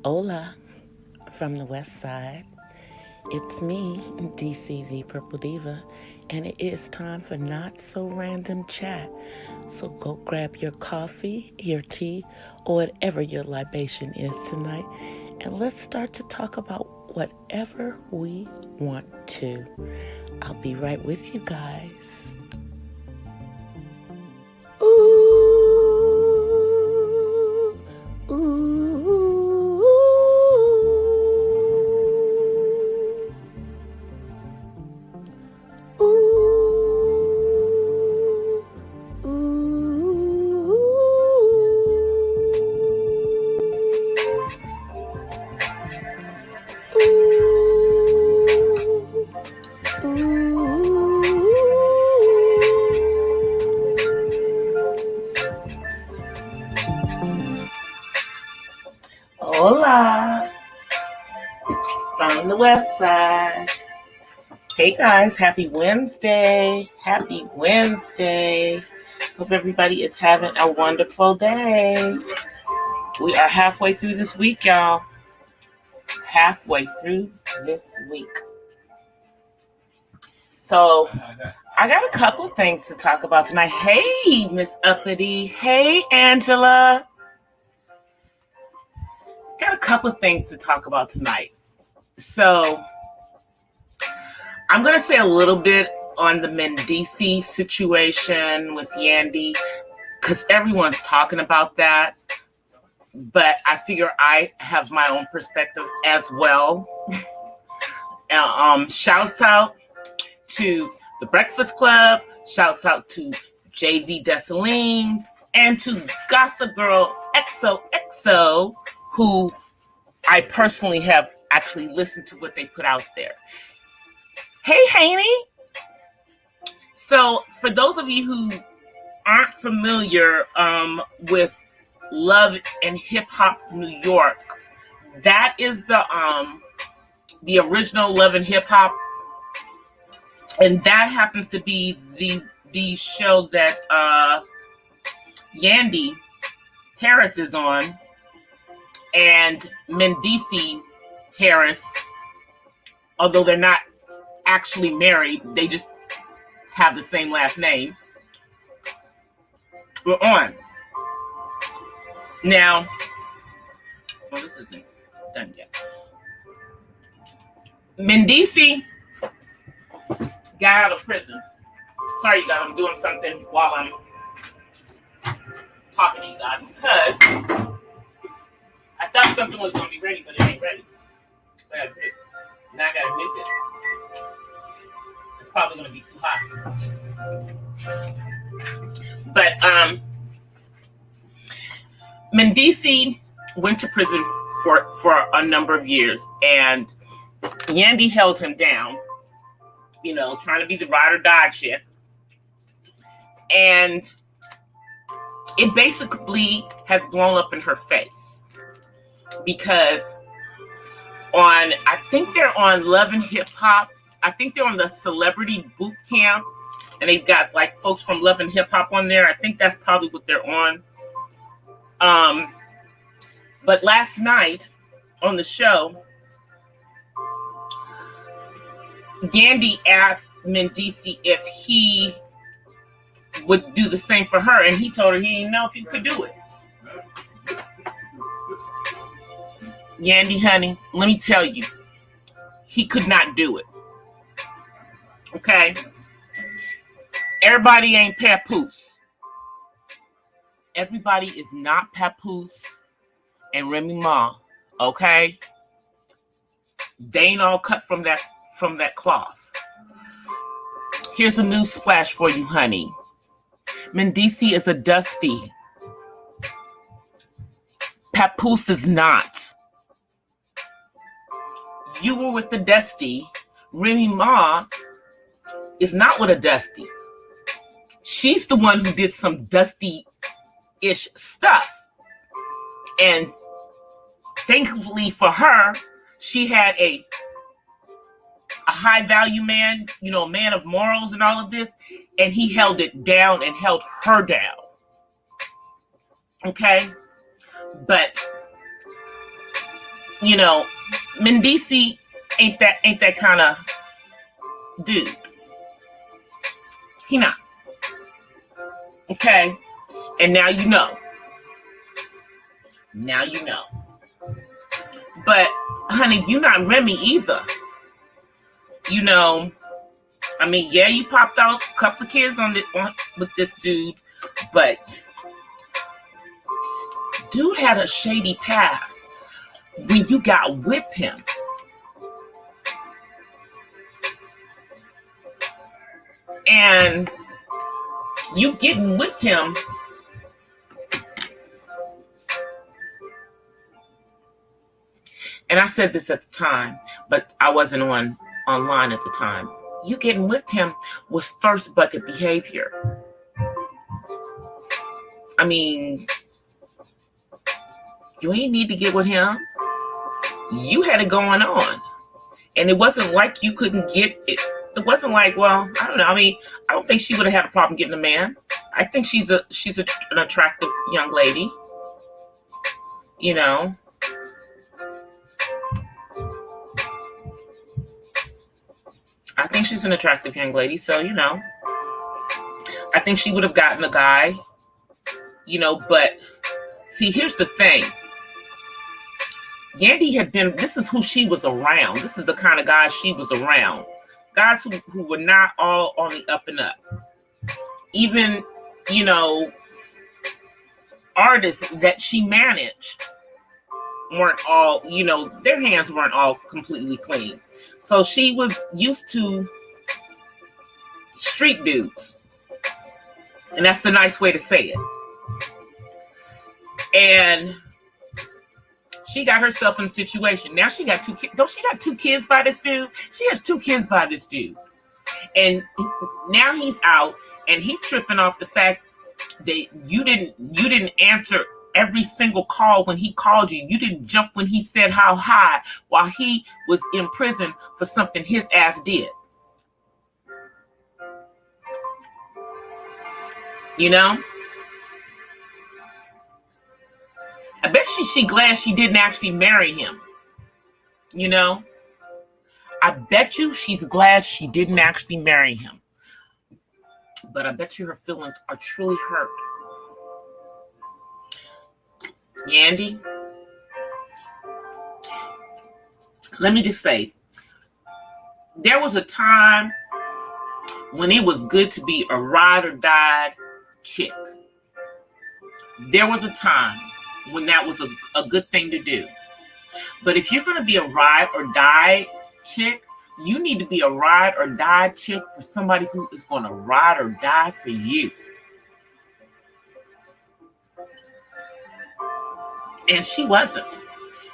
Hola from the west side. It's me, DC the Purple Diva, and it is time for Not So Random Chat. So go grab your coffee, your tea, or whatever your libation is tonight, and let's start to talk about whatever we want to. I'll be right with you guys. Ooh, ooh, ooh, ooh, Hola from the west side. Hey guys, happy Wednesday. Happy Wednesday. Hope everybody is having a wonderful day. We are halfway through this week, y'all. Halfway through this week. So, I got a couple of things to talk about tonight. Hey, Miss Uppity. Hey, Angela. Got a couple of things to talk about tonight. So, I'm going to say a little bit on the Mendici situation with Yandy, because everyone's talking about that. But I figure I have my own perspective as well. Shouts out to the Breakfast Club. Shouts out to JV Dessalines and to Gossip Girl XOXO, who I personally have actually listened to what they put out there. Hey, Haney. So for those of you who aren't familiar with Love and Hip Hop New York, that is the original Love and Hip Hop, and that happens to be the show that Yandy Harris is on, and Mendici Harris, although they're not actually married, they just have the same last name. We're on. Now, well, this isn't done yet. Mendici got out of prison. Sorry, you guys, I'm doing something while I'm talking to you guys because I thought something was going to be ready, but it ain't ready. Now I got to nuke it. It's probably going to be too hot. But Mendici went to prison for a number of years, and Yandy held him down, trying to be the ride or die chick. And it basically has blown up in her face because I think they're on Love and Hip Hop. I think they're on the Celebrity Boot Camp, and they've got like folks from Love and Hip Hop on there. I think that's probably what they're on. But last night on the show, Yandy asked Mendici if he would do the same for her, and he told her he didn't know if he could do it. Yandy, honey, let me tell you, he could not do it. Okay? Everybody ain't Papoose. Everybody is not Papoose and Remy Ma, okay? They ain't all cut from that cloth. Here's a news flash for you, honey. Mendici is a Dusty. Papoose is not. You were with the Dusty. Remy Ma is not with a Dusty. She's the one who did some Dusty-ish stuff. And thankfully for her, she had a high value man, a man of morals and all of this, and he held it down and held her down. Okay? But You know, Mendici ain't that kind of dude. He not. Okay? And now you know. Now you know. But, honey, you not Remy either. You know, I mean, yeah, you popped out a couple of kids with this dude, but dude had a shady past when you got with him. And you getting with him, and I said this at the time, but I wasn't online at the time. You getting with him was thirst bucket behavior. I mean, you ain't need to get with him. You had it going on. And it wasn't like you couldn't get it. It wasn't like, well, I don't know. I mean, I don't think she would have had a problem getting a man. I think she's an attractive young lady. You know. I think she's an attractive young lady. So, you know. I think she would have gotten a guy. You know, but see, here's the thing. Yandy had been, this is who she was around. This is the kind of guys she was around. Guys who were not all on the up and up. Even, you know, artists that she managed weren't all, you know, their hands weren't all completely clean. So she was used to street dudes. And that's the nice way to say it. And she got herself in a situation. Now she got 2 kids. Don't she got 2 kids by this dude? She has 2 kids by this dude. And now he's out and he tripping off the fact that you didn't answer every single call when he called you. You didn't jump when he said how high while he was in prison for something his ass did. You know? I bet she glad she didn't actually marry him. You know? I bet you she's glad she didn't actually marry him. But I bet you her feelings are truly hurt. Yandy, let me just say, there was a time when it was good to be a ride or die chick. There was a time when that was a good thing to do. But if you're going to be a ride or die chick, you need to be a ride or die chick for somebody who is going to ride or die for you. And she wasn't.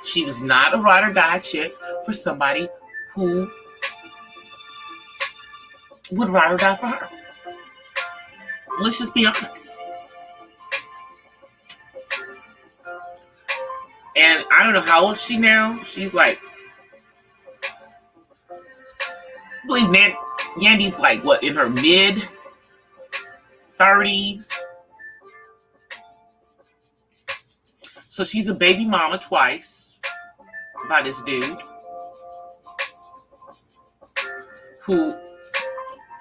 She was not a ride or die chick for somebody who would ride or die for her. Let's just be honest. And I don't know how old she now. She's like, I believe Yandy's like, what, in her mid-30s? So she's a baby mama twice by this dude who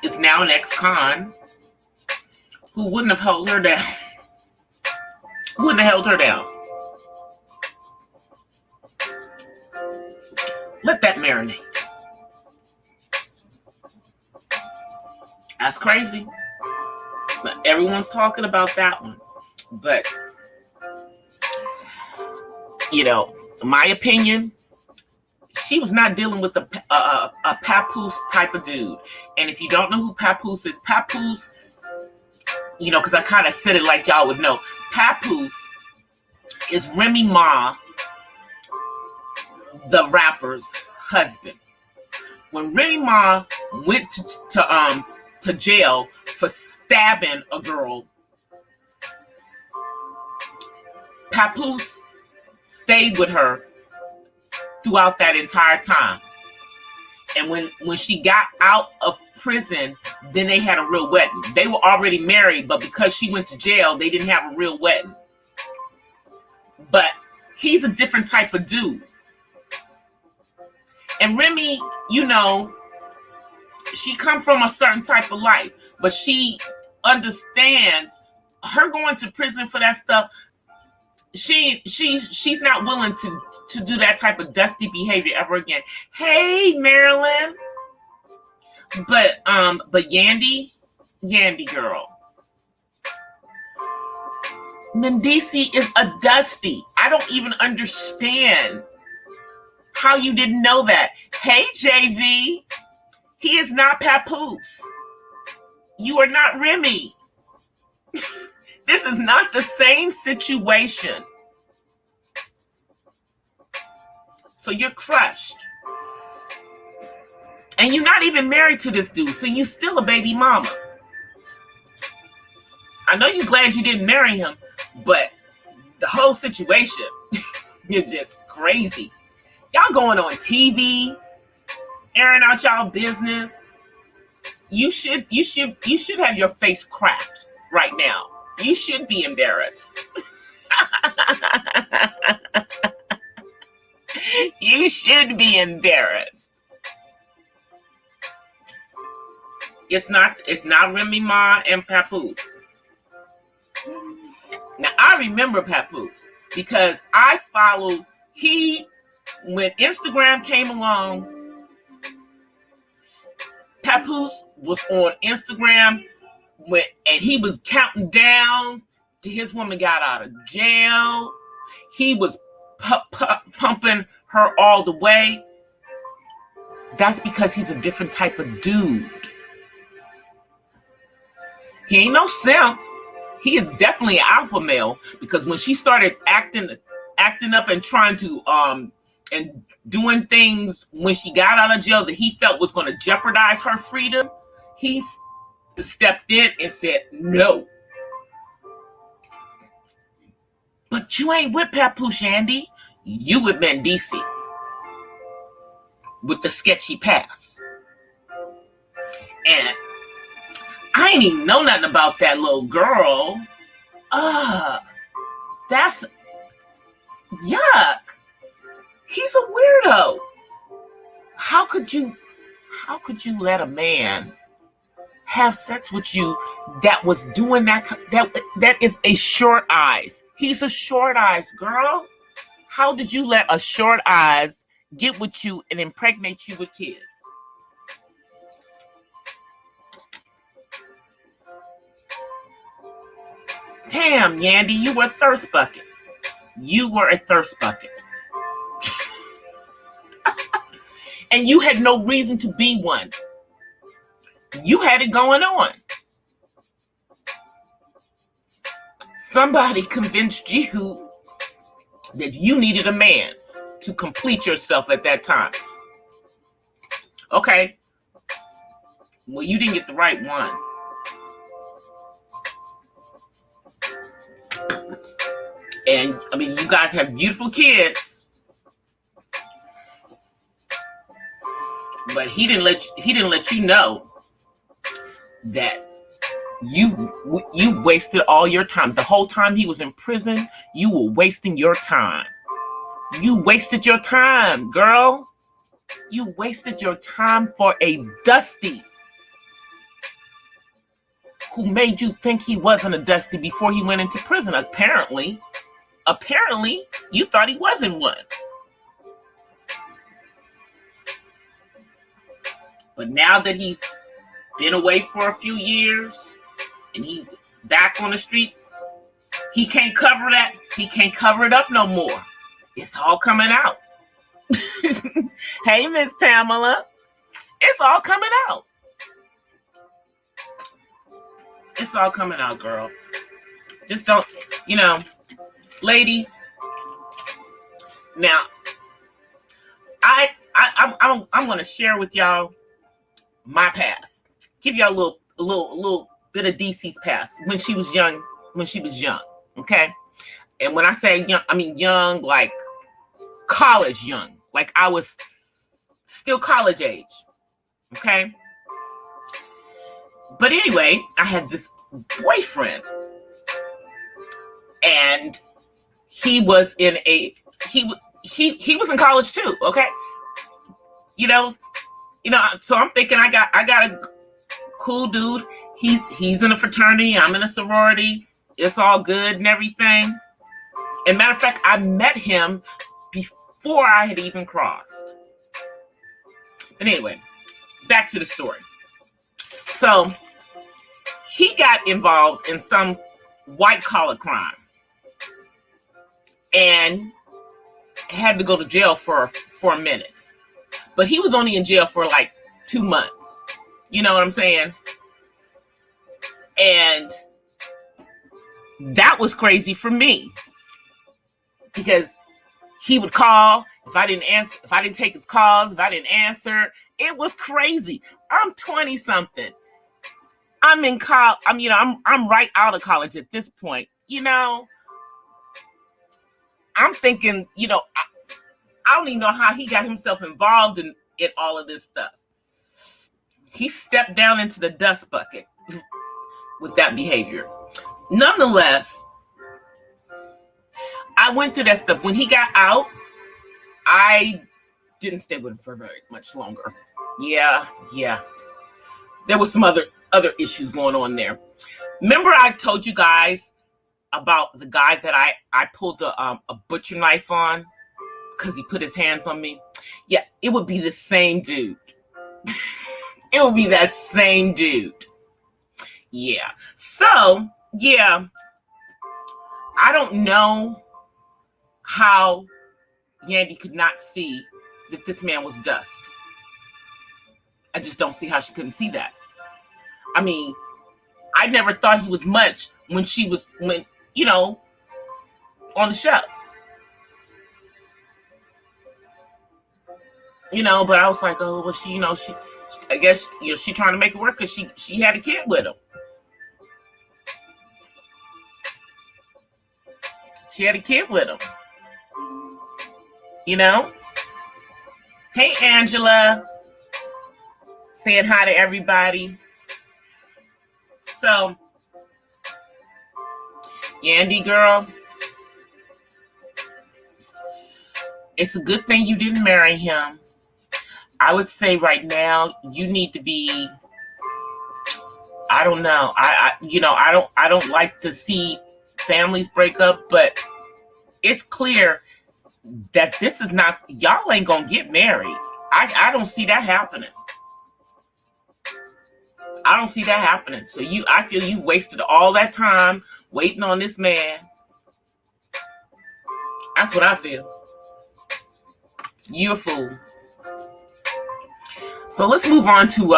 is now an ex-con who wouldn't have held her down. Wouldn't have held her down. Let that marinate. That's crazy. But everyone's talking about that one. But, you know, my opinion, she was not dealing with a papoose type of dude. And if you don't know who papoose is, papoose, you know, because I kind of said it like y'all would know. Papoose is Remy Ma, the rapper's husband. When Remy Ma went to jail for stabbing a girl, Papoose stayed with her throughout that entire time. And when she got out of prison, then they had a real wedding. They were already married, but because she went to jail, they didn't have a real wedding. But he's a different type of dude. And Remy, you know, she come from a certain type of life, but she understands her going to prison for that stuff. She's not willing to do that type of dusty behavior ever again. Hey, Marilyn. But Yandy girl, Mendici is a dusty. I don't even understand how you didn't know that. Hey, JV, he is not Papoose. You are not Remy. This is not the same situation. So you're crushed. And you're not even married to this dude, so you're still a baby mama. I know you're glad you didn't marry him, but the whole situation is just crazy. Y'all going on TV, airing out y'all business. You should have your face cracked right now. You should be embarrassed. You should be embarrassed. It's not Remy Ma and Papoose. Now I remember Papoose because I followed when Instagram came along. Papoose was on Instagram and he was counting down till his woman got out of jail. He was pumping her all the way. That's because he's a different type of dude. He ain't no simp. He is definitely an alpha male because when she started acting up and trying to and doing things when she got out of jail that he felt was going to jeopardize her freedom, he stepped in and said no. But you ain't with Papoose, Andy. You with Mendici with the sketchy past. And I ain't even know nothing about that little girl. That's yuck. He's a weirdo. How could you let a man have sex with you that was doing that is a short eyes. He's a short eyes, girl. How did you let a short eyes get with you and impregnate you with kids? Damn, Yandy, you were a thirst bucket. You were a thirst bucket. And you had no reason to be one. You had it going on. Somebody convinced you that you needed a man to complete yourself at that time. Okay. Well, you didn't get the right one. And I mean, you guys have beautiful kids, but he didn't let you know that you've wasted all your time. The whole time he was in prison, you were wasting your time. You wasted your time, girl. You wasted your time for a dusty who made you think he wasn't a dusty before he went into prison. Apparently, you thought he wasn't one. But now that he's been away for a few years and he's back on the street, he can't cover that. He can't cover it up no more. It's all coming out. Hey, Miss Pamela. It's all coming out. It's all coming out, girl. Just don't, ladies. Now, I'm going to share with y'all my past. Give y'all a little bit of DC's past when she was young. Okay. And when I say young, I mean young, like college young. Like I was still college age. Okay. But anyway, I had this boyfriend, and he was in college too. Okay. You know, so I'm thinking I got a cool dude. He's in a fraternity. I'm in a sorority. It's all good and everything. And matter of fact, I met him before I had even crossed. But anyway, back to the story. So he got involved in some white collar crime and had to go to jail for a minute. But he was only in jail for like 2 months. You know what I'm saying? And that was crazy for me because he would call if I didn't answer, if I didn't take his calls, if I didn't answer. It was crazy. I'm 20 something. I'm in college. I'm right out of college at this point. I'm thinking, I don't even know how he got himself involved in all of this stuff. He stepped down into the dust bucket with that behavior. Nonetheless, I went through that stuff. When he got out, I didn't stay with him for very much longer. Yeah. There was some other issues going on there. Remember I told you guys about the guy that I pulled a butcher knife on because he put his hands on me? Yeah, it would be the same dude. It would be that same dude. Yeah. So, yeah, I don't know how Yandy could not see that this man was dust. I just don't see how she couldn't see that. I mean, I never thought he was much when on the show. But I was like, oh, well, she I guess, she trying to make it work because she had a kid with him. She had a kid with him. Hey, Angela. Saying hi to everybody. So, Yandy girl, it's a good thing you didn't marry him. I would say right now you need to be, I don't know. I don't like to see families break up, but it's clear that this is not, y'all ain't gonna get married. I don't see that happening. I don't see that happening. So I feel you wasted all that time waiting on this man. That's what I feel. You a fool. So let's move on to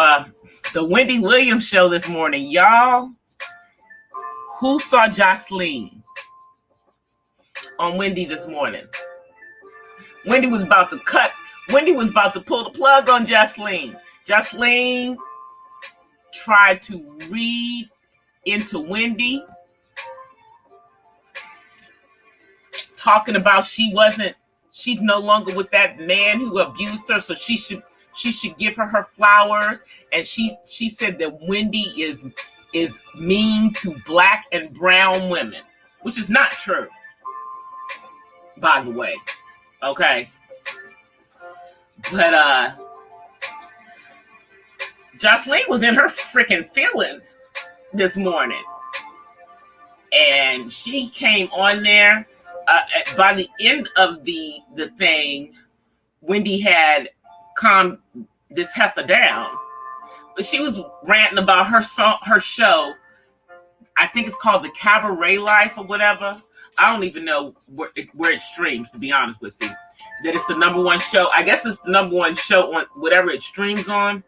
the Wendy Williams show this morning. Y'all, who saw Jocelyn on Wendy this morning? Wendy was about to pull the plug on Jocelyn. Jocelyn tried to read into Wendy, talking about she's no longer with that man who abused her, so she should give her flowers. And she said that Wendy is mean to black and brown women, which is not true, by the way. Okay. But Jocelyn was in her freaking feelings this morning. And she came on there. By the end of the thing, Wendy had calmed this heifer down. But she was ranting about her show. I think it's called The Cabaret Life or whatever. I don't even know where it streams, to be honest with you. That it's the number one show. I guess it's the number one show on whatever it streams on.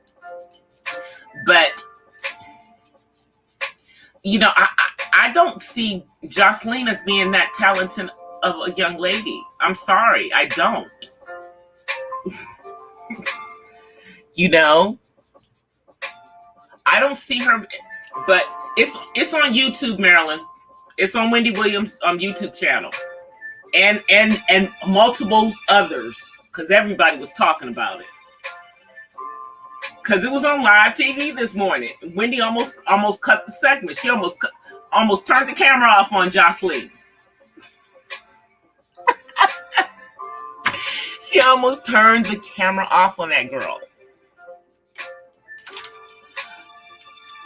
But, I don't see Jocelyn as being that talented of a young lady. I'm sorry, I don't. I don't see her, but it's on YouTube, Marilyn. It's on Wendy Williams' YouTube channel, and multiple others, because everybody was talking about it. Because it was on live TV this morning. Wendy almost cut the segment. She almost turned the camera off on Jocelyn. She almost turned the camera off on that girl.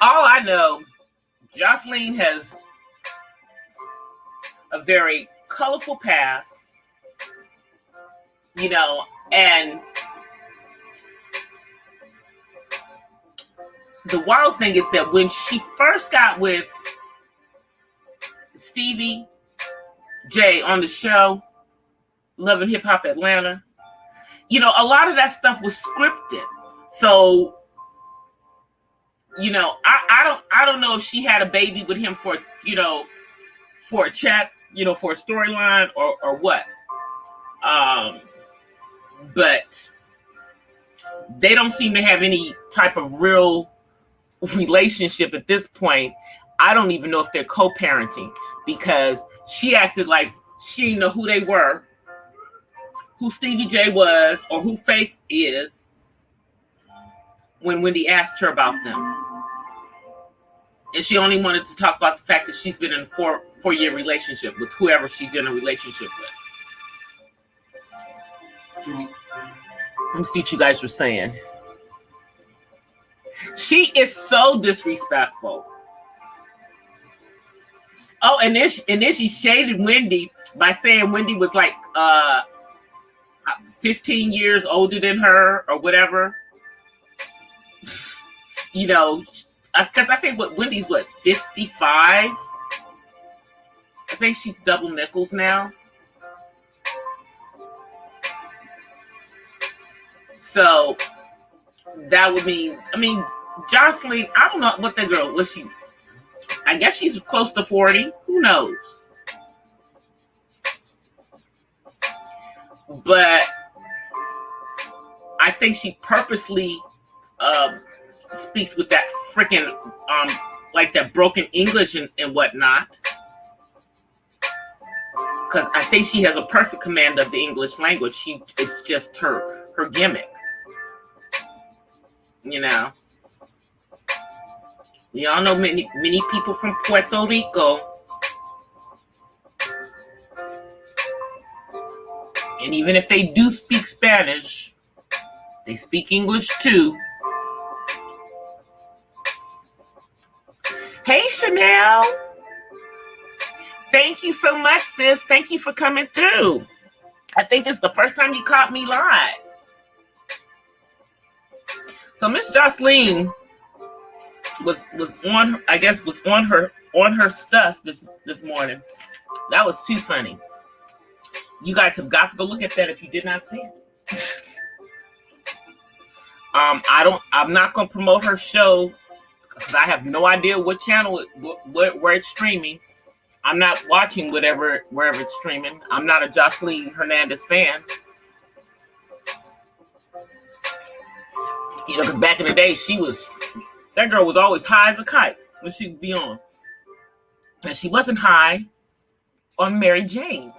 All I know, Jocelyn has a very colorful past, you know, and the wild thing is that when she first got with Stevie J on the show, Love and Hip Hop Atlanta, you know, a lot of that stuff was scripted. So, you know, I don't know if she had a baby with him for, you know, for a check, you know, for a storyline or what. But they don't seem to have any type of real relationship at this point. I don't even know if they're co-parenting, because she acted like she didn't know who they were, who Stevie J was, or who Faith is when Wendy asked her about them. And she only wanted to talk about the fact that she's been in a four-year relationship with whoever she's in a relationship with. Let me see what you guys were saying. She is so disrespectful. Oh, and then she shaded Wendy by saying Wendy was like 15 years older than her or whatever. You know, because I think Wendy's 55? I think she's double nickels now. So that would mean, I mean, Jocelyn, I don't know what the girl was. She, I guess she's close to 40. Who knows? But I think she purposely speaks with that freaking like that broken English and whatnot, because I think she has a perfect command of the English language. It's just her gimmick, you know. We all know many people from Puerto Rico, and even if they do speak Spanish, they speak English too. Hey, Chanel. Thank you so much, sis. Thank you for coming through. I think this is the first time you caught me live. So Miss Jocelyn was on, I guess, was on her stuff this morning. That was too funny. You guys have got to go look at that if you did not see it. I'm not gonna promote her show because I have no idea what channel where it's streaming. I'm not watching wherever it's streaming. I'm not a Jocelyn Hernandez fan. You know, because back in the day, that girl was always high as a kite when she would be on. And she wasn't high on Mary Jane.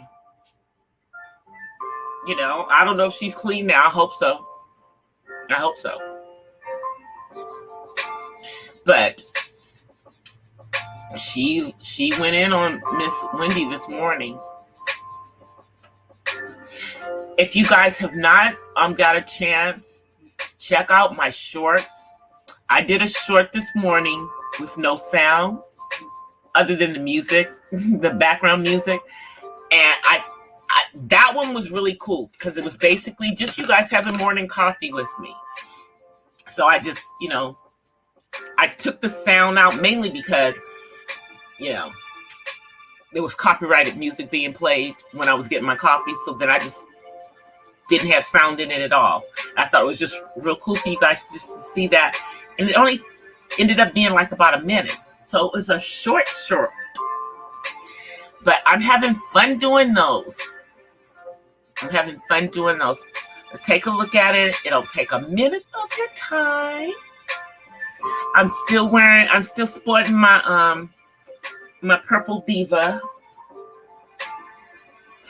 You know, I don't know if she's clean now. I hope so. But she went in on Miss Wendy this morning. If you guys have not got a chance, check out my shorts. I did a short this morning with no sound other than the music, the background music. And that one was really cool because it was basically just you guys having morning coffee with me. So I just, you know, I took the sound out mainly because, you know, there was copyrighted music being played when I was getting my coffee. So then I just didn't have sound in it at all. I thought it was just real cool for you guys just to see that. And it only ended up being like about a minute. So it was a short. But I'm having fun doing those. Take a look at it. It'll take a minute of your time. I'm still sporting my my purple diva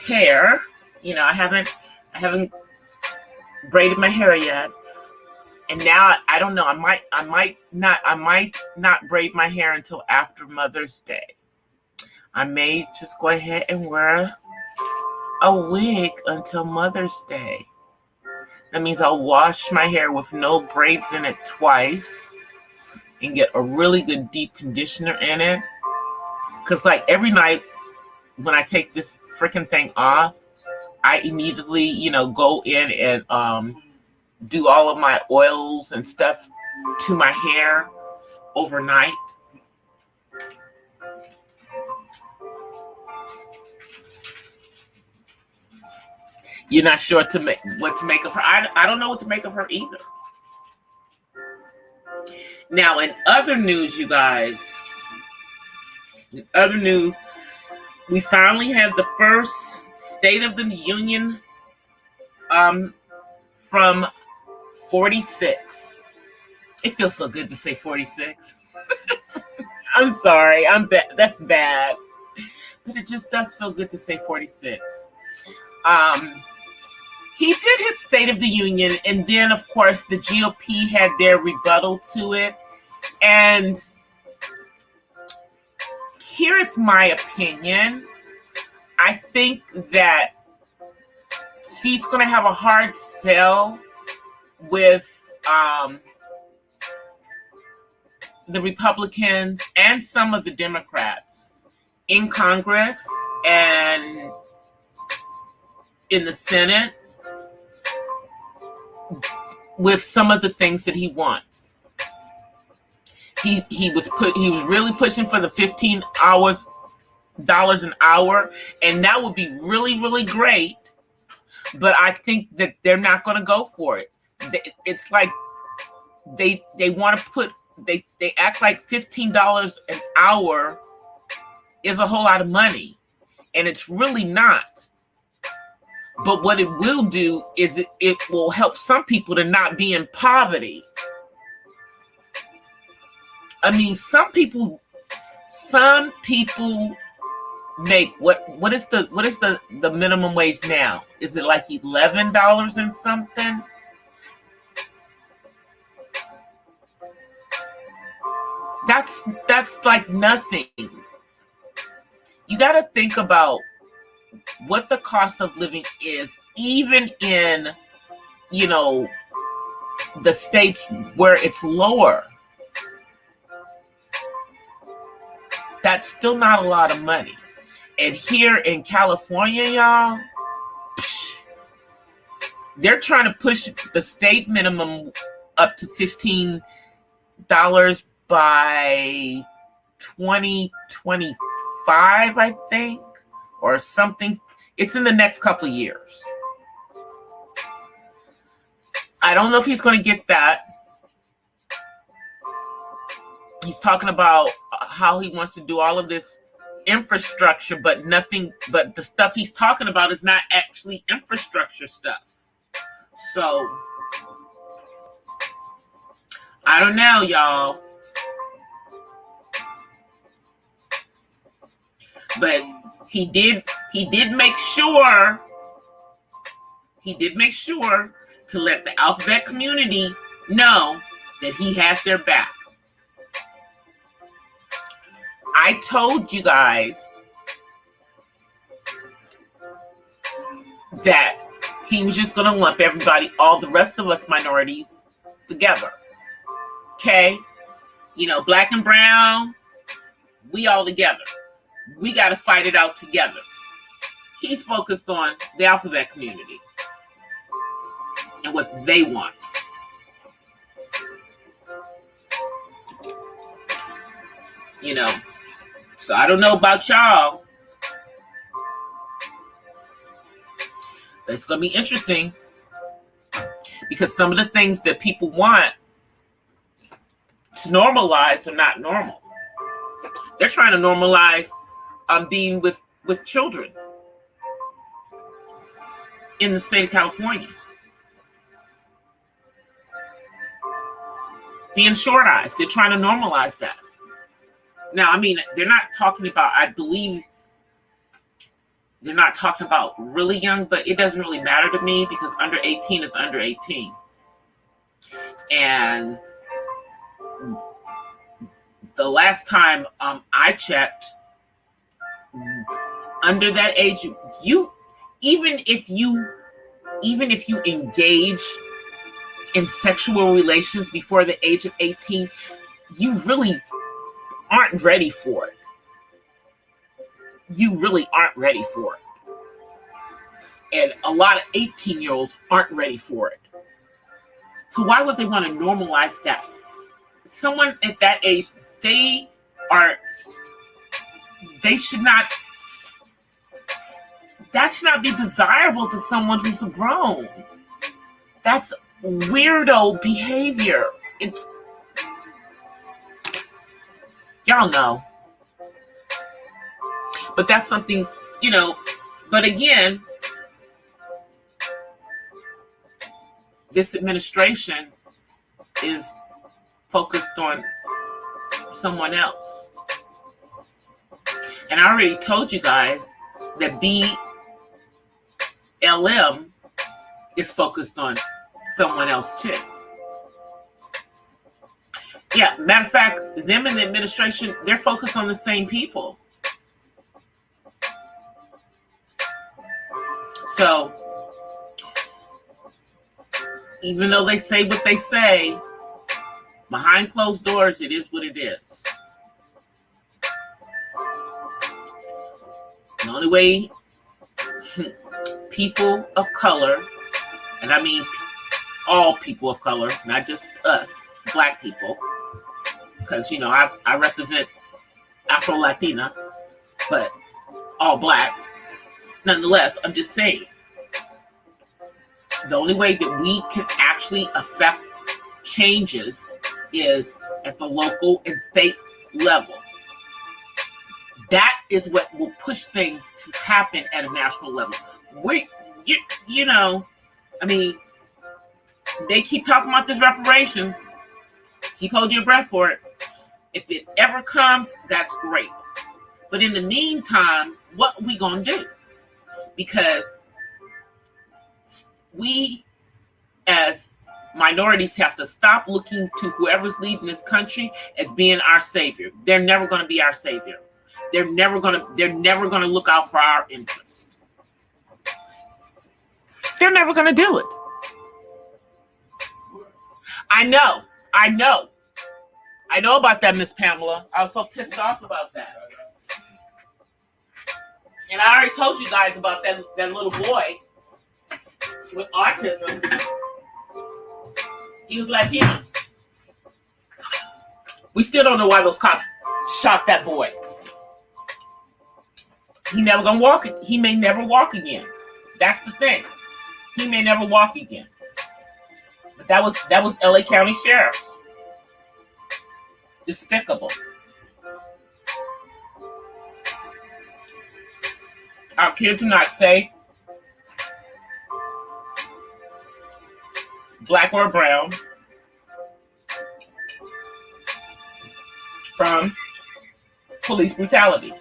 hair. You know, I haven't braided my hair yet. And now I don't know. I might not braid my hair until after Mother's Day. I may just go ahead and wear a wig until Mother's Day. That means I'll wash my hair with no braids in it twice and get a really good deep conditioner in it. Because like every night when I take this freaking thing off, I immediately, go in and do all of my oils and stuff to my hair overnight. You're not sure what to make of her. I don't know what to make of her either. Now, in other news, you guys, we finally have the first State of the Union from 46. It feels so good to say 46. I'm sorry, that's bad. But it just does feel good to say 46. He did his State of the Union, and then, of course, the GOP had their rebuttal to it. And here is my opinion. I think that he's going to have a hard sell with the Republicans and some of the Democrats in Congress and in the Senate with some of the things that he wants. He was really pushing for the $15 an hour, and that would be really, really great. But I think that they're not going to go for it. It's like they want to put they act like $15 an hour is a whole lot of money, and it's really not. But what it will do is it will help some people to not be in poverty. I mean, some people make what is the minimum wage now? Is it like $11 and something? That's like nothing. You got to think about what the cost of living is, even in, the states where it's lower. That's still not a lot of money. And here in California, y'all, they're trying to push the state minimum up to $15 by 2025, I think, or something. It's in the next couple of years. I don't know if he's going to get that. He's talking about how he wants to do all of this infrastructure, but the stuff he's talking about is not actually infrastructure stuff. So, I don't know, y'all. But he did make sure to let the alphabet community know that he has their back. I told you guys that he was just going to lump all the rest of us minorities together. Okay? Black and brown, we all together. We got to fight it out together. He's focused on the alphabet community and what they want. So I don't know about y'all. But it's going to be interesting because some of the things that people want to normalize are not normal. They're trying to normalize being with children in the state of California. Being short eyes, they're trying to normalize that. Now, I mean, they're not talking about, I believe, they're not talking about really young, but it doesn't really matter to me because under 18 is under 18. And the last time I checked, under that age, even if you even if you engage in sexual relations before the age of 18, you really aren't ready for it. You really aren't ready for it. And a lot of 18-year-olds aren't ready for it. So why would they want to normalize that? Someone at that age, they should not, that should not be desirable to someone who's grown. That's weirdo behavior. It's, y'all know. But that's something, but again, this administration is focused on someone else. And I already told you guys that BLM is focused on someone else too. Yeah, matter of fact, them and the administration, they're focused on the same people. So, even though they say what they say, behind closed doors, it is what it is. The only way people of color, and I mean all people of color, not just black people, because, I represent Afro-Latina, but all black. Nonetheless, I'm just saying, the only way that we can actually affect changes is at the local and state level. That is what will push things to happen at a national level. They keep talking about this reparations. Keep holding your breath for it. If it ever comes, that's great. But in the meantime, what are we going to do? Because we, as minorities, have to stop looking to whoever's leading this country as being our savior. They're never going to be our savior. They're never going to look out for our interest. They're never going to do it. I know about that, Miss Pamela. I was so pissed off about that. And I already told you guys about that little boy with autism. He was Latino. We still don't know why those cops shot that boy. He never gonna walk. He may never walk again. That's the thing. He may never walk again. But that was LA County Sheriff. Despicable. Our kids are not safe. Black or brown. From police brutality.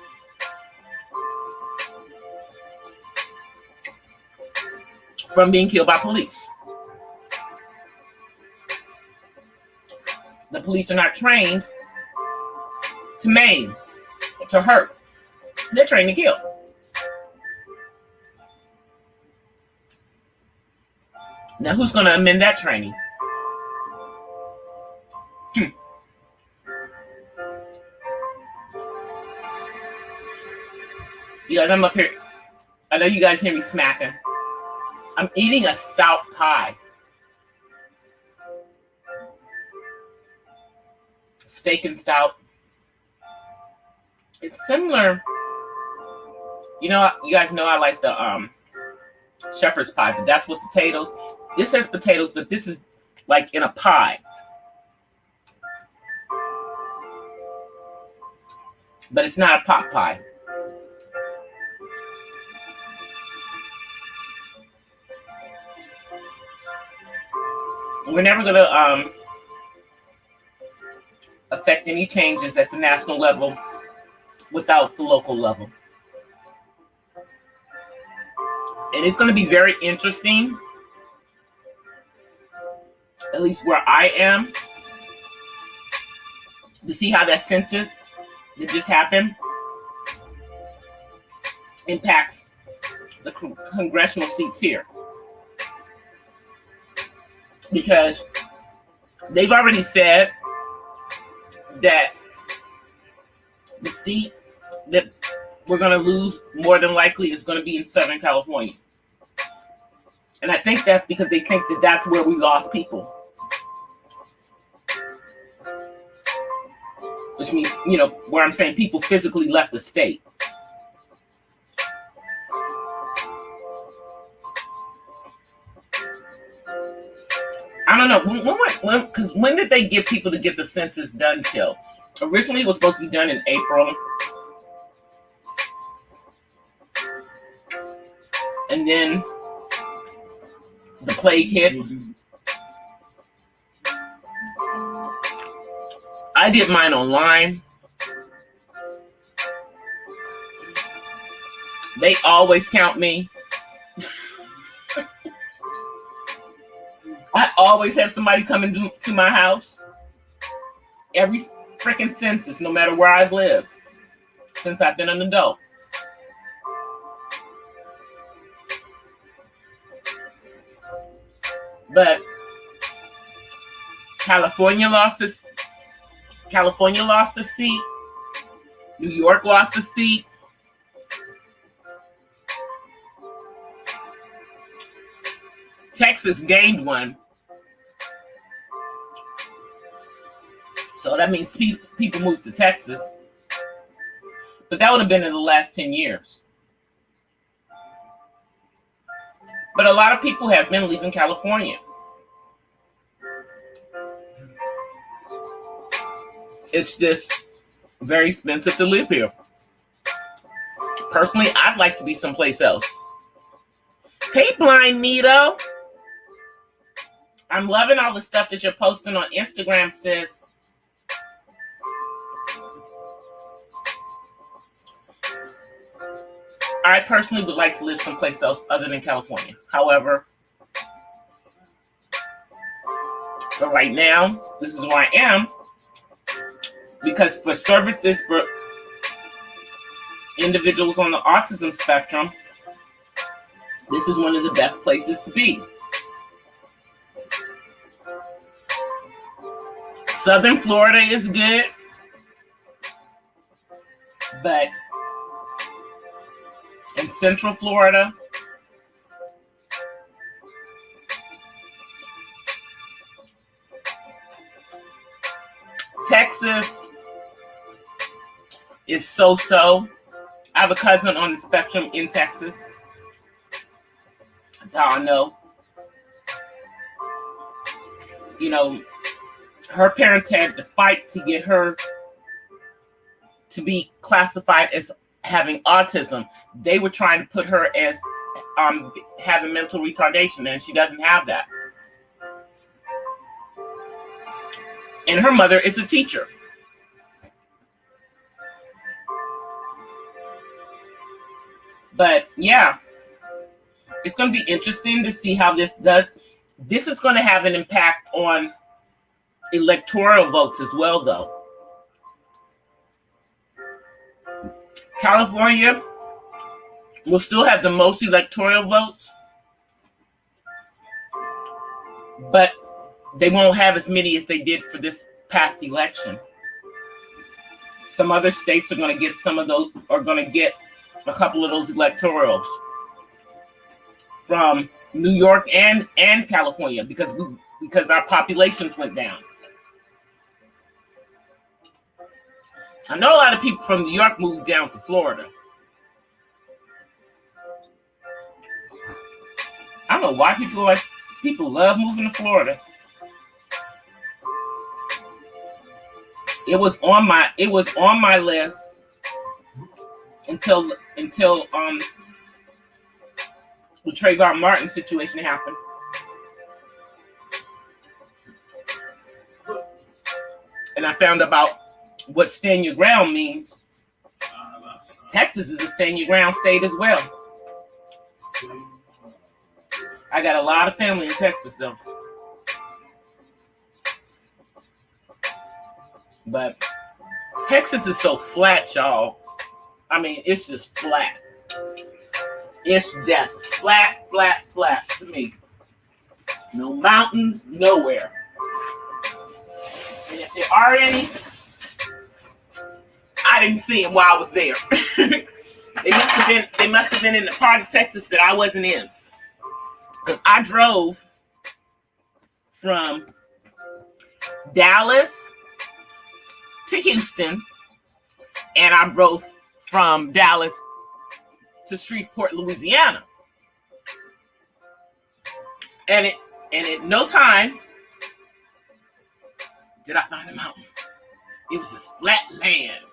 From being killed by police. The police are not trained to maim, to hurt. They're trained to kill. Now, who's going to amend that training? You guys, I'm up here. I know you guys hear me smacking. I'm eating a stout pie. Steak and stout. It's similar. You guys know I like the shepherd's pie, but that's with potatoes. This has potatoes, but this is like in a pie. But it's not a pot pie. We're never going to affect any changes at the national level without the local level. And it's going to be very interesting, at least where I am, to see how that census that just happened impacts the congressional seats here. because they've already said that the seat that we're going to lose more than likely is going to be in Southern California. And I think that's because they think that that's where we lost people. Which means, you know, where I'm saying people physically left the state. I don't know. Because when did they get people to get the census done till? Originally, it was supposed to be done in April. And then the plague hit. I did mine online. They always count me. I always have somebody coming to my house. Every freaking census, no matter where I've lived, since I've been an adult. But California lost a seat. New York lost a seat. Texas gained one. So that means people moved to Texas. But that would have been in the last 10 years. But a lot of people have been leaving California. It's just very expensive to live here. Personally, I'd like to be someplace else. Hey, Blind Nito. I'm loving all the stuff that you're posting on Instagram, sis. I personally would like to live someplace else other than California. However, for right now, this is where I am. Because for services for individuals on the autism spectrum, this is one of the best places to be. Southern Florida is good, but in Central Florida, Texas is so-so. I have a cousin on the spectrum in Texas. That's how I know. You know, her parents had to fight to get her to be classified as having autism. They were trying to put her as having mental retardation, and she doesn't have that. And her mother is a teacher. But yeah, it's going to be interesting to see how this does. This is going to have an impact on electoral votes as well, though. California will still have the most electoral votes, but they won't have as many as they did for this past election. Some other states are going to get some of those, are going to get a couple of those electorals from New York and California because our populations went down. I know a lot of people from New York moved down to Florida. I don't know why people love moving to Florida. It was on my list until the Trayvon Martin situation happened. And I found about what stand your ground means. Texas is a stand your ground state as well. I got a lot of family in Texas though. But Texas is so flat, y'all. I mean, it's just flat. It's just flat to me. No mountains, nowhere. And if there are any, I didn't see them while I was there. They must have been in the part of Texas that I wasn't in. Because I drove from Dallas to Houston, and I drove from Dallas to Shreveport, Louisiana. And in no time did I find a mountain. It was this flat land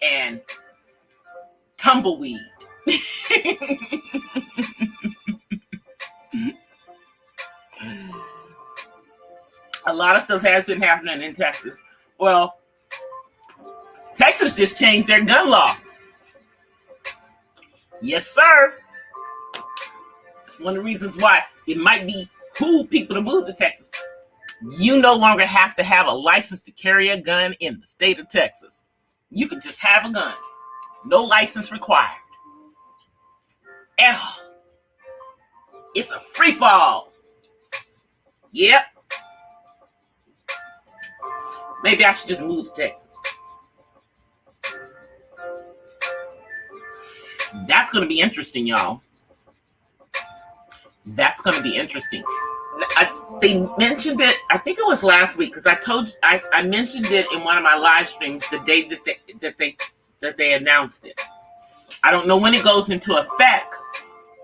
and tumbleweed. A lot of stuff has been happening in Texas. Well, Texas just changed their gun law. Yes, sir. It's one of the reasons why it might be cool people to move to Texas. You no longer have to have a license to carry a gun in the state of Texas. You can just have a gun. No license required. And it's a free fall. Yep. Maybe I should just move to Texas. That's going to be interesting, y'all. That's going to be interesting. They mentioned it, I think it was last week, because I mentioned it in one of my live streams the day that they announced it. I don't know when it goes into effect.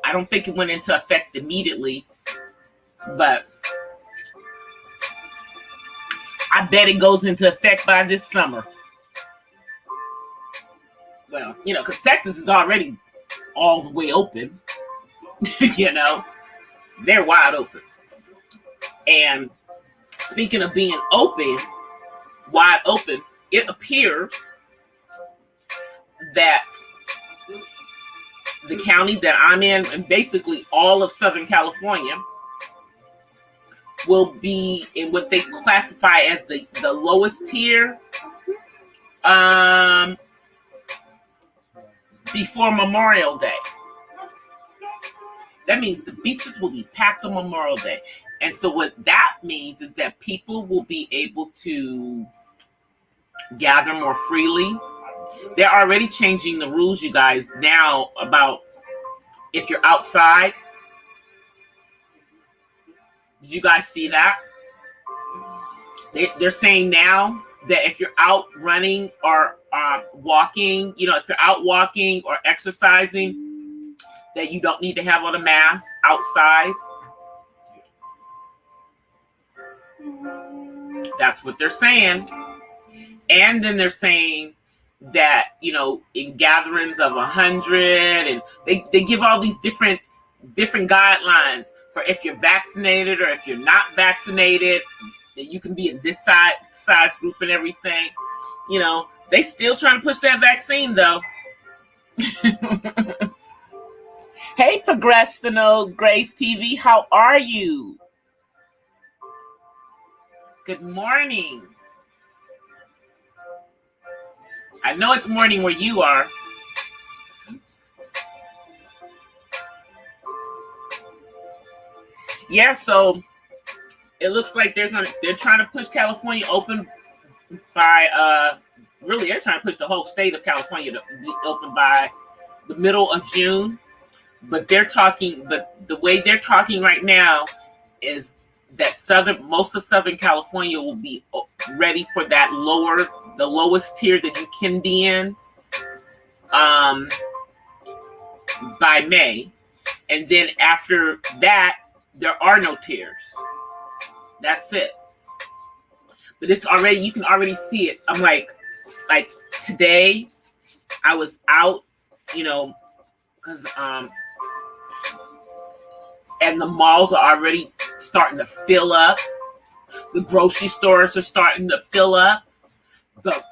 I don't think it went into effect immediately, but I bet it goes into effect by this summer. Well, because Texas is already all the way open. They're wide open. And speaking of being wide open, it appears that the county that I'm in, and basically all of Southern California, will be in what they classify as the lowest tier before Memorial Day. That means the beaches will be packed on Memorial Day. And so what that means is that people will be able to gather more freely. They're already changing the rules, you guys, now about if you're outside. Did you guys see that? They're saying now that if you're out running or walking, if you're out walking or exercising, that you don't need to have on a mask outside. That's what they're saying. And then they're saying that, in gatherings of 100, and they give all these different guidelines for if you're vaccinated or if you're not vaccinated, that you can be in this size group and everything. They still trying to push that vaccine though. Hey, Progressional Grace TV, how are you? Good morning. I know it's morning where you are. Yeah, so it looks like they're trying to push California open by really they're trying to push the whole state of California to be open by the middle of June. But the way they're talking right now is that most of Southern California will be ready for the lowest tier that you can be in by May. And then after that, there are no tiers. That's it. But you can already see it. I'm like today I was out, because and the malls are already starting to fill up. The grocery stores are starting to fill up. The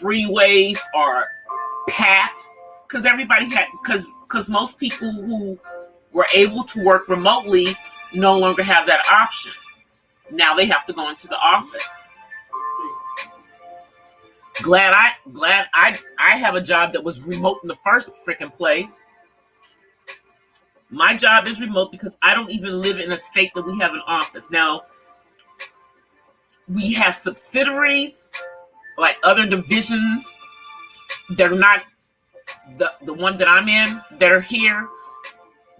freeways are packed because because most people who were able to work remotely no longer have that option. Now they have to go into the office. Glad I have a job that was remote in the first freaking place. My job is remote because I don't even live in a state that we have an office. Now, we have subsidiaries, like other divisions that are not the one that I'm in, that are here,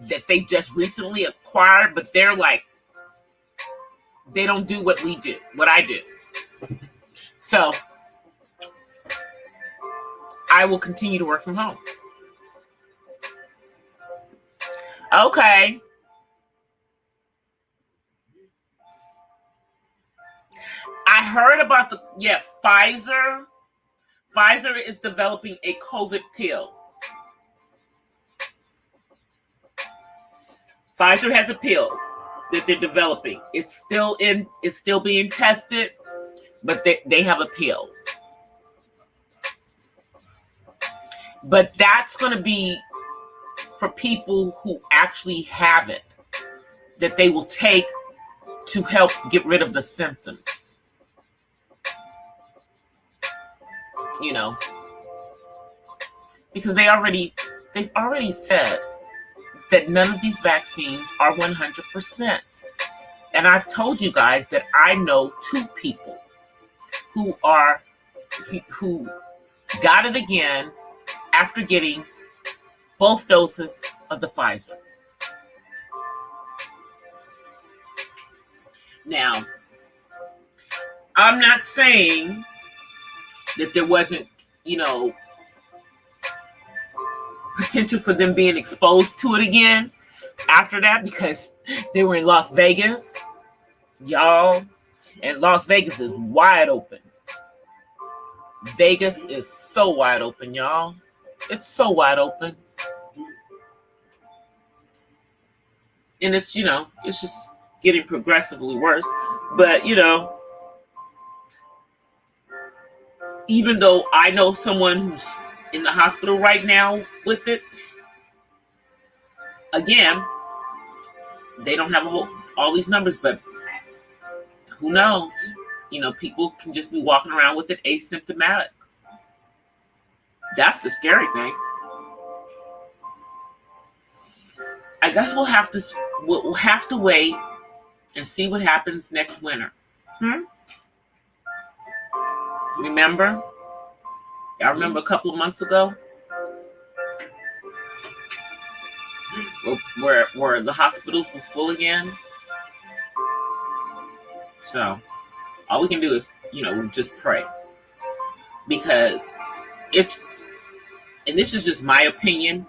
that they just recently acquired, but they're like, they don't do what we do, what I do. So I will continue to work from home. Okay. I heard about Pfizer. Pfizer is developing a COVID pill. Pfizer has a pill that they're developing. It's still being tested, but they have a pill. But that's going to be for people who actually have it, that they will take to help get rid of the symptoms. You know, because they've already said that none of these vaccines are 100%. And I've told you guys that I know 2 people who got it again after getting both doses of the Pfizer. Now, I'm not saying that there wasn't, potential for them being exposed to it again after that, because they were in Las Vegas, y'all, and Las Vegas is wide open. Vegas is so wide open, y'all. It's so wide open. And it's, it's just getting progressively worse. But, even though I know someone who's in the hospital right now with it, again, they don't have all these numbers, but who knows? People can just be walking around with it asymptomatic. That's the scary thing. I guess we'll have to wait and see what happens next winter. Remember? Y'all remember a couple of months ago? Where the hospitals were full again? So, all we can do is, just pray. Because and this is just my opinion,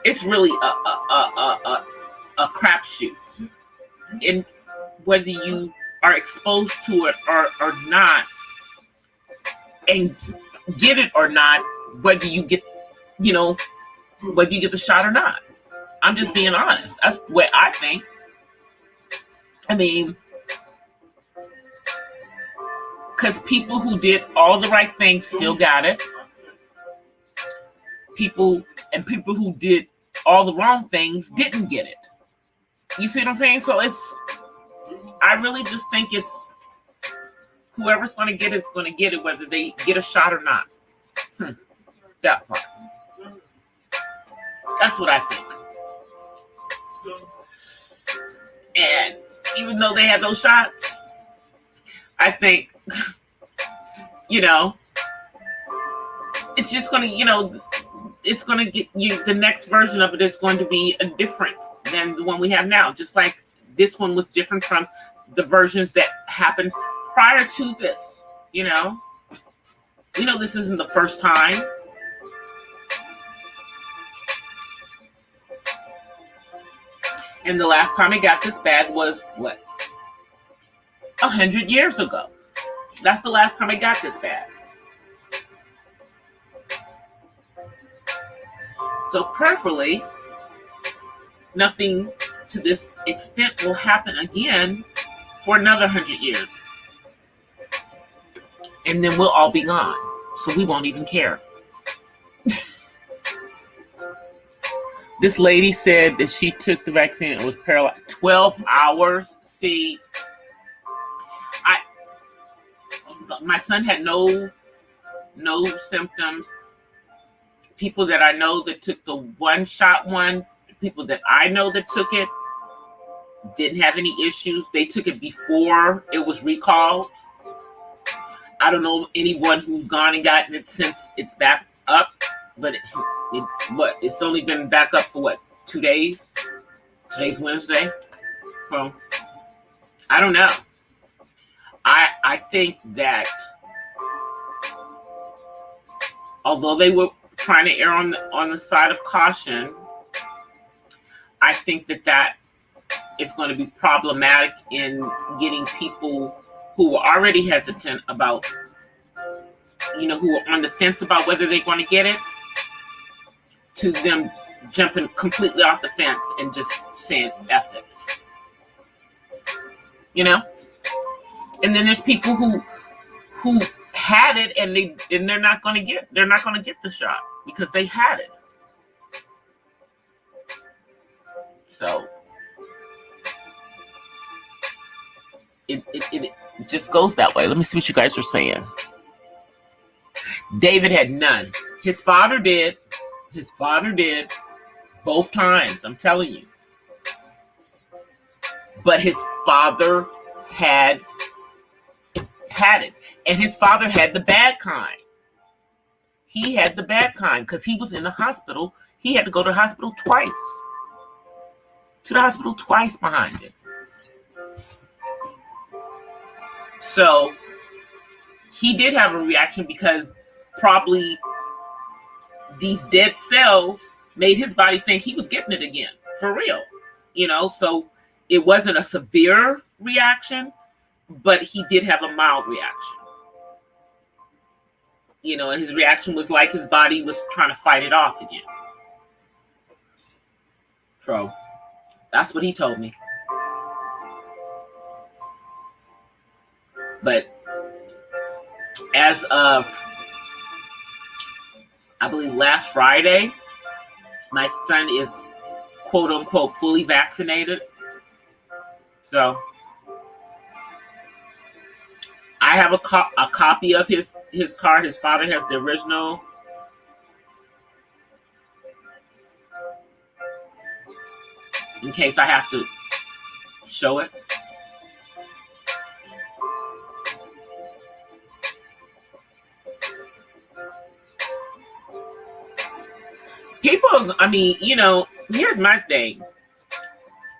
it's really a crapshoot. And whether you are exposed to it or not, and get it or not, whether you get the shot or not. I'm just being honest. That's what I think. I mean, because people who did all the right things still got it. People who did all the wrong things didn't get it. You see what I'm saying? So I really just think it's whoever's going to get it's going to get it, whether they get a shot or not. That part. That's what I think. And even though they had those shots, I think, it's just going to, it's going to get you, the next version of it is going to be different than the one we have now. Just like this one was different from the versions that happened prior to this, this isn't the first time. And the last time it got this bad was, 100 years ago. That's the last time it got this bad. So prayerfully, nothing to this extent will happen again for another 100 years. And then we'll all be gone. So we won't even care. This lady said that she took the vaccine and was paralyzed 12 hours. See, my son had no symptoms. People that I know that took the one shot one people that I know that took it didn't have any issues. They took it before it was recalled. I don't know anyone who's gone and gotten it since it's back up, but it's only been back up for 2 days? Today's Wednesday. So I don't know. I think that although they were trying to err on the side of caution, I think that is going to be problematic in getting people who are already hesitant about, who are on the fence about whether they're going to get it, to them jumping completely off the fence and just saying F it. And then there's people who had it and they're not going to get the shot because they had it. So it just goes that way. Let me see what you guys are saying. David had none. His father did. Both times, I'm telling you. But his father had it. And his father had the bad kind. He had the bad kind because he was in the hospital. He had to go to the hospital twice. Behind it. So he did have a reaction because probably these dead cells made his body think he was getting it again, for real. So it wasn't a severe reaction, but he did have a mild reaction. And his reaction was like his body was trying to fight it off again. So that's what he told me. But as of, I believe, last Friday, my son is quote unquote fully vaccinated. So I have a copy of his card. His father has the original. In case I have to show it. People, here's my thing.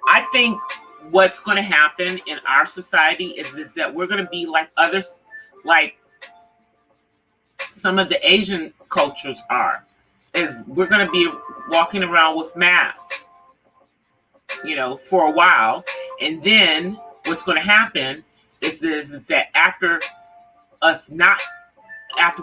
I think what's going to happen in our society is that we're going to be like others, like some of the Asian cultures are. Is we're going to be walking around with masks, for a while. And then what's going to happen is that after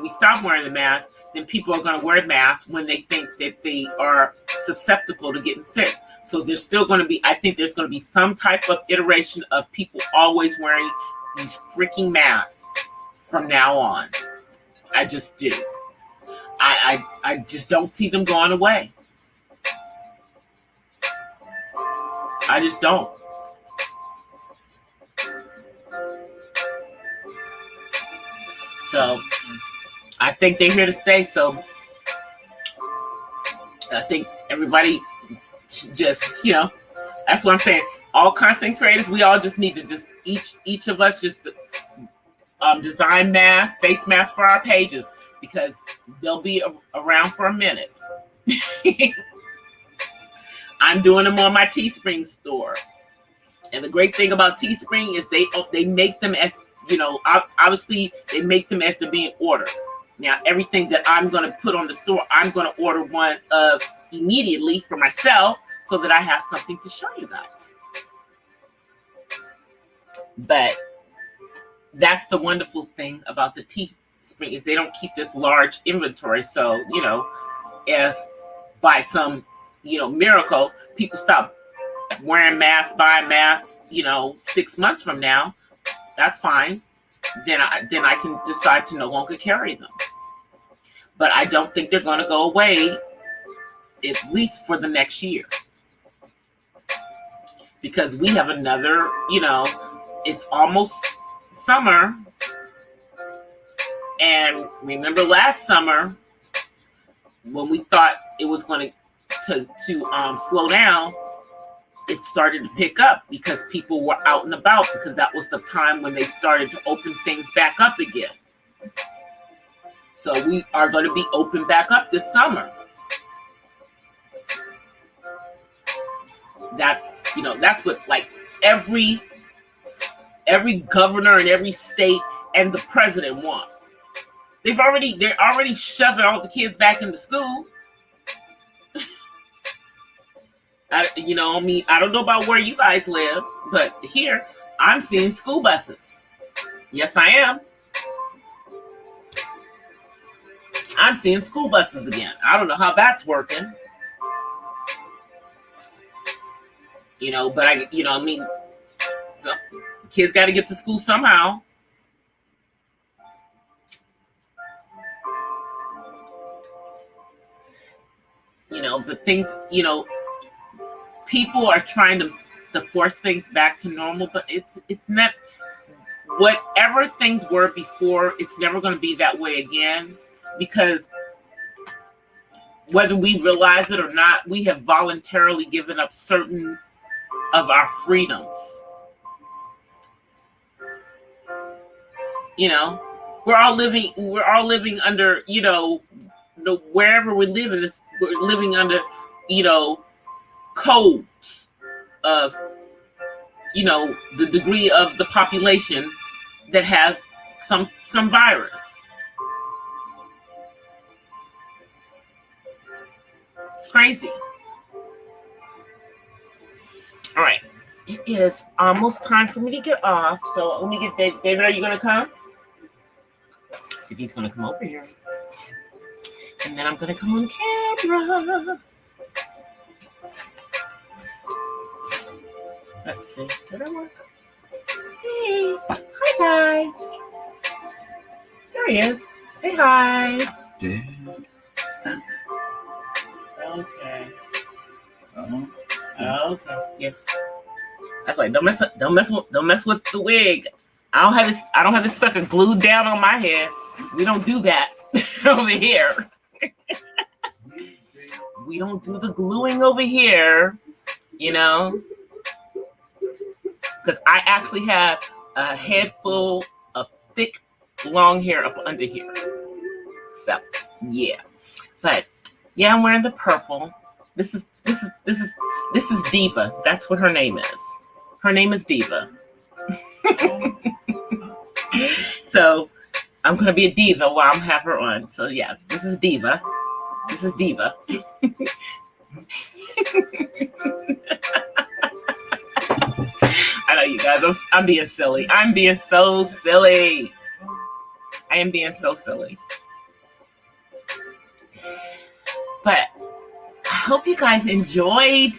we stop wearing the mask, then people are going to wear masks when they think that they are susceptible to getting sick. So there's still going to be, I think there's going to be some type of iteration of people always wearing these freaking masks from now on. I just do. I just don't see them going away. I just don't. So I think they're here to stay. So I think everybody just, that's what I'm saying. All content creators, we all just need to just each of us just design face masks for our pages because they'll be around for a minute. I'm doing them on my Teespring store. And the great thing about Teespring is they make them as, obviously they make them as they're being ordered. Now, everything that I'm going to put on the store, I'm going to order one of immediately for myself so that I have something to show you guys. But that's the wonderful thing about the Teespring is they don't keep this large inventory. So, if by some, miracle, people stop wearing masks, buying masks, 6 months from now, that's fine. Then I can decide to no longer carry them. But I don't think they're going to go away, at least for the next year. Because we have another, it's almost summer. And remember last summer when we thought it was going to to slow down, it started to pick up because people were out and about, because that was the time when they started to open things back up again. So we are going to be open back up this summer. That's what like every governor in every state and the president wants. They're already shoving all the kids back into school. I don't know about where you guys live, but here I'm seeing school buses. Yes, I am. I'm seeing school buses again. I don't know how that's working. But so kids got to get to school somehow. But things, people are trying to force things back to normal, but it's not. Whatever things were before, it's never going to be that way again, because whether we realize it or not, we have voluntarily given up certain of our freedoms. We're all living under, wherever we live in this, we're living under, codes of, the degree of the population that has some virus. It's crazy. All right. It is almost time for me to get off. So let me get David. Are you going to come? See if he's going to come over here. And then I'm going to come on camera. Let's see. Did that work? Hey. Hi, guys. There he is. Say hi. Yeah. Okay. Okay. Yes. That's like don't mess with the wig. I don't have this sucker glued down on my head. We don't do that over here. We don't do the gluing over here, because I actually have a head full of thick, long hair up under here. So yeah, but yeah, I'm wearing the purple. This is Diva. That's what her name is. Her name is Diva. So I'm gonna be a diva while I'm have her on. So yeah, this is Diva. This is Diva. I know you guys. I'm being silly. I'm being so silly. I am being so silly. But I hope you guys enjoyed,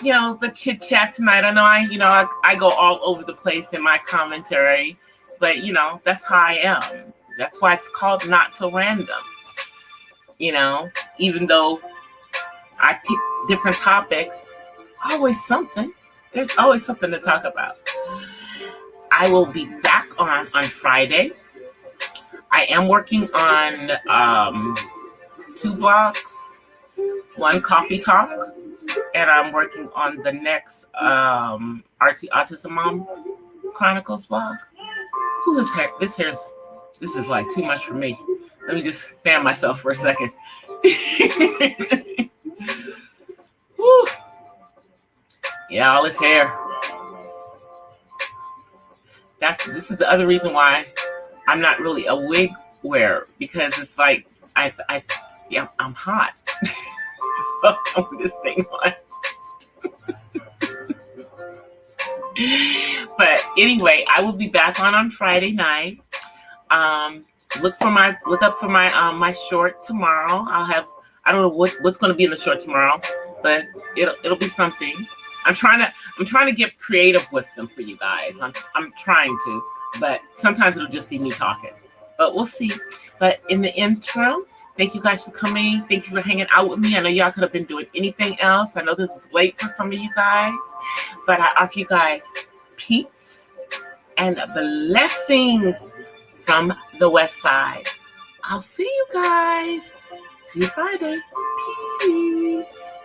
the chit chat tonight. I know I go all over the place in my commentary, but that's how I am. That's why it's called Not So Random. Even though I pick different topics, always something. There's always something to talk about. I will be back on Friday. I am working on 2 vlogs, 1 coffee talk, and I'm working on the next RC Autism Mom Chronicles vlog. Who is hair? This is like too much for me. Let me just fan myself for a second. Woo. Yeah, all this hair. This is the other reason why I'm not really a wig wearer, because it's like I'm hot. With this thing on. But anyway, I will be back on Friday night. Look up for my short tomorrow. I don't know what's going to be in the short tomorrow, but it'll be something. I'm trying to get creative with them for you guys. I'm trying to, but sometimes it'll just be me talking. But we'll see. But in the interim, thank you guys for coming. Thank you for hanging out with me. I know y'all could have been doing anything else. I know this is late for some of you guys, but I offer you guys peace and blessings from the West Side. I'll see you guys See you Friday. Peace.